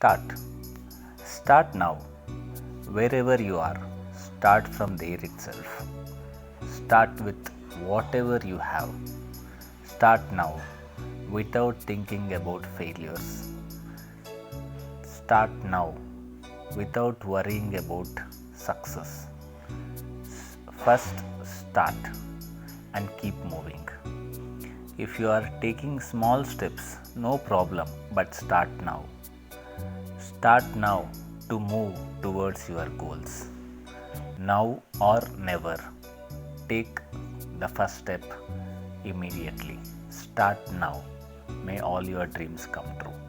Start. Start now. Wherever you are, start from there itself. Start with whatever you have. Start now without thinking about failures. Start now without worrying about success. First, start and keep moving. If you are taking small steps, no problem, but start now. Start now to move towards your goals. Now or never. Take the first step immediately. Start now. May all your dreams come true.